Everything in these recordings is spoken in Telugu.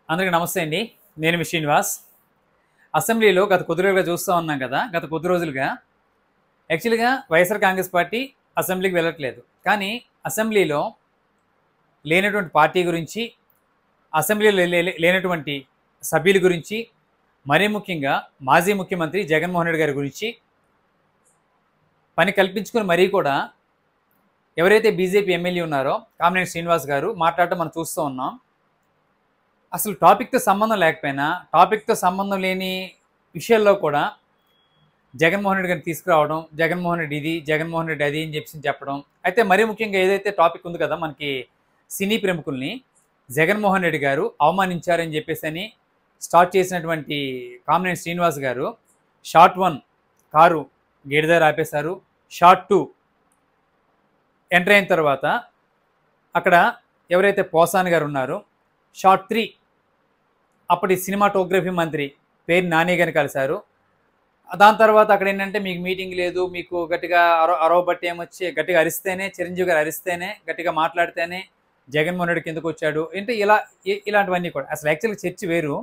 అందరికీ నమస్తే అండి. నేను మీ శ్రీనివాస్. అసెంబ్లీలో గత కొద్ది రోజులుగా చూస్తూ ఉన్నాం కదా! గత కొద్ది రోజులుగా యాక్చువల్‌గా వైఎస్ఆర్ కాంగ్రెస్ పార్టీ అసెంబ్లీకి వెళ్ళట్లేదు. కానీ అసెంబ్లీలో లేనటువంటి పార్టీ గురించి, అసెంబ్లీలో లేనటువంటి సభ్యుల గురించి, మరీ ముఖ్యంగా మాజీ ముఖ్యమంత్రి జగన్మోహన్ రెడ్డి గారి గురించి పని కల్పించుకొని మరీ కూడా ఎవరైతే బీజేపీ ఎమ్మెల్యే ఉన్నారో కామినేని శ్రీనివాస్ గారు మాట్లాడటం మనం చూస్తూ ఉన్నాం. అసలు టాపిక్‌తో సంబంధం లేకపోయినా, టాపిక్‌తో సంబంధం లేని విషయాల్లో కూడా జగన్మోహన్ రెడ్డి గారిని తీసుకురావడం, జగన్మోహన్ రెడ్డి ఇది, జగన్మోహన్ రెడ్డి అది అని చెప్పడం. అయితే మరీ ముఖ్యంగా ఏదైతే టాపిక్ ఉంది కదా మనకి సినీ ప్రముఖుల్ని జగన్మోహన్ రెడ్డి గారు అవమానించారని చెప్పేసని స్టార్ట్ చేసినటువంటి కామినేని శ్రీనివాస్ గారు షాట్ 1 కారు గేట్ దగ్గర ఆపేశారు. షాట్ 2 ఎంటర్ అయిన తర్వాత అక్కడ ఎవరైతే పోసాని గారు ఉన్నారో షాట్ 3 అప్పటి సినిమాటోగ్రఫీ మంత్రి పేరు నాని గారిని కలిశారు. దాని తర్వాత అక్కడ ఏంటంటే మీకు మీటింగ్ లేదు, మీకు గట్టిగా అరవబట్టి ఏమొచ్చి గట్టిగా అరిస్తేనే, చిరంజీవి గారు అరిస్తేనే, గట్టిగా మాట్లాడితేనే జగన్మోహన్ రెడ్డి కిందకు వచ్చాడు అంటే ఇలాంటివన్నీ కూడా అసలు యాక్చువల్గా చర్చ వేరు.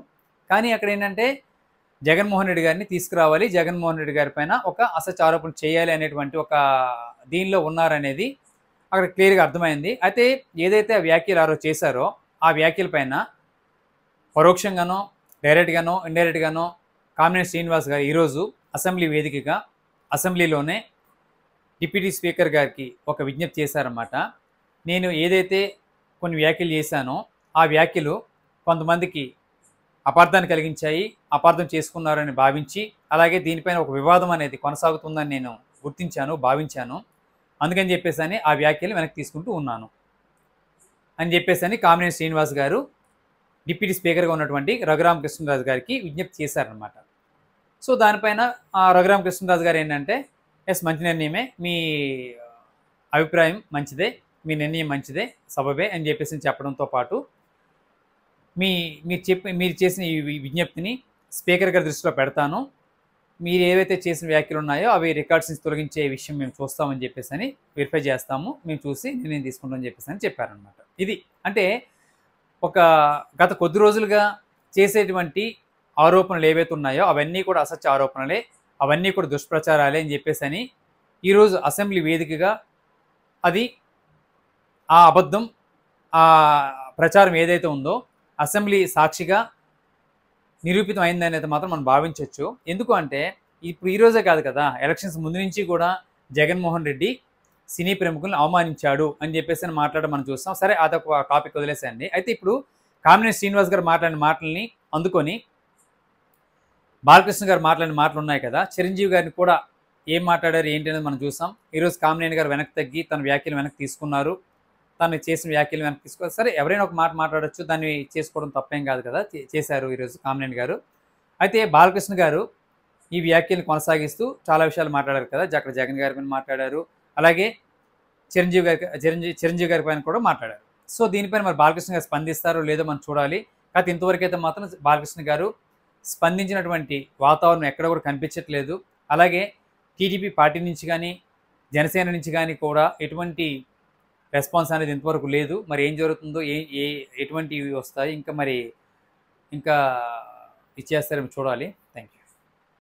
కానీ అక్కడ ఏంటంటే జగన్మోహన్ రెడ్డి గారిని తీసుకురావాలి, జగన్మోహన్ రెడ్డి గారి పైన ఒక అసత్య ఆరోపణ చేయాలి అనేటువంటి ఒక దీనిలో ఉన్నారనేది అక్కడ క్లియర్గా అర్థమైంది. అయితే ఏదైతే ఆ వ్యాఖ్యలు ఆ రోజు చేశారో ఆ వ్యాఖ్యల పైన పరోక్షంగానో, డైరెక్ట్గానో, ఇండైరెక్ట్గానో కామినేని శ్రీనివాస్ గారు ఈరోజు అసెంబ్లీ వేదికగా అసెంబ్లీలోనే డిప్యూటీ స్పీకర్ గారికి ఒక విజ్ఞప్తి చేశారన్నమాట. నేను ఏదైతే కొన్ని వ్యాఖ్యలు చేశానో ఆ వ్యాఖ్యలు కొంతమందికి అపార్థాన్ని కలిగించాయి, అపార్థం చేసుకున్నారని భావించి, అలాగే దీనిపైన ఒక వివాదం అనేది కొనసాగుతుందని నేను గుర్తించాను, భావించాను. అందుకని చెప్పేసి ఆ వ్యాఖ్యలు వెనక్కి తీసుకుంటూ ఉన్నాను అని చెప్పేసి కామినేని శ్రీనివాస్ గారు డిప్యూటీ స్పీకర్గా ఉన్నటువంటి రఘురామ కృష్ణరాజు గారికి విజ్ఞప్తి చేశారనమాట. సో దానిపైన రఘురామ కృష్ణరాజు గారు ఏంటంటే మంచి నిర్ణయమే, మీ అభిప్రాయం మంచిదే, మీ నిర్ణయం మంచిదే, సబబే అని చెప్పేసి చెప్పడంతో పాటు మీరు చేసిన ఈ విజ్ఞప్తిని స్పీకర్ గారి దృష్టిలో పెడతాను, మీరు ఏవైతే చేసిన వ్యాఖ్యలు ఉన్నాయో అవి రికార్డ్స్ నుంచి తొలగించే విషయం మేము చూస్తామని చెప్పేసి వెరిఫై చేస్తాము, మేము చూసి నిర్ణయం తీసుకుంటామని చెప్పేసి చెప్పారనమాట. ఇది అంటే ఒక గత కొద్ది రోజులుగా చేసేటువంటి ఆరోపణలు ఏవైతే ఉన్నాయో అవన్నీ కూడా అసత్య ఆరోపణలే, అవన్నీ కూడా దుష్ప్రచారాలే అని చెప్పేసి ఈరోజు అసెంబ్లీ వేదికగా అది ఆ అబద్ధం, ఆ ప్రచారం ఏదైతే ఉందో అసెంబ్లీ సాక్షిగా నిరూపితం అయిందనేది మాత్రం మనం భావించవచ్చు. ఎందుకు అంటే ఇప్పుడు ఈరోజే కాదు కదా, ఎలక్షన్స్ ముందు నుంచి కూడా జగన్మోహన్ రెడ్డి సినీ ప్రముఖులను అవమానించాడు అని చెప్పేసి మాట్లాడడం మనం చూస్తాం. సరే అదొక టాపిక్ వదిలేసేయండి. అయితే ఇప్పుడు కామినేని శ్రీనివాస్ గారు మాట్లాడిన మాటల్ని అందుకొని బాలకృష్ణ గారు మాట్లాడిన మాటలు ఉన్నాయి కదా, చిరంజీవి గారిని కూడా ఏం మాట్లాడారు ఏంటి అనేది మనం చూసాం. ఈరోజు కామినేని గారు వెనక్కి తగ్గి తన వ్యాఖ్యలు వెనక్కి తీసుకున్నారు, తను చేసిన వ్యాఖ్యలు వెనక్కి తీసుకోవాలి. సరే ఎవరైనా ఒక మాట మాట్లాడచ్చు, దాన్ని చేసుకోవడం తప్పేం కాదు కదా, చేశారు ఈరోజు కామినేని గారు. అయితే బాలకృష్ణ గారు ఈ వ్యాఖ్యలను కొనసాగిస్తూ చాలా విషయాలు మాట్లాడారు కదా, అక్కడ జగన్ గారి పైన మాట్లాడారు, అలాగే చిరంజీవి గారి పైన కూడా మాట్లాడారు. సో దీనిపైన మరి బాలకృష్ణ గారు స్పందిస్తారో లేదో మనం చూడాలి. కాకపోతే ఇంతవరకు అయితే మాత్రం బాలకృష్ణ గారు స్పందించినటువంటి వాతావరణం ఎక్కడ కూడా కనిపించట్లేదు. అలాగే టీడీపీ పార్టీ నుంచి కానీ, జనసేన నుంచి కానీ కూడా ఎటువంటి రెస్పాన్స్ అనేది ఇంతవరకు లేదు. మరి ఏం జరుగుతుందో, ఎటువంటివి వస్తాయి, ఇంకా ఇచ్చేస్తారేమో చూడాలి.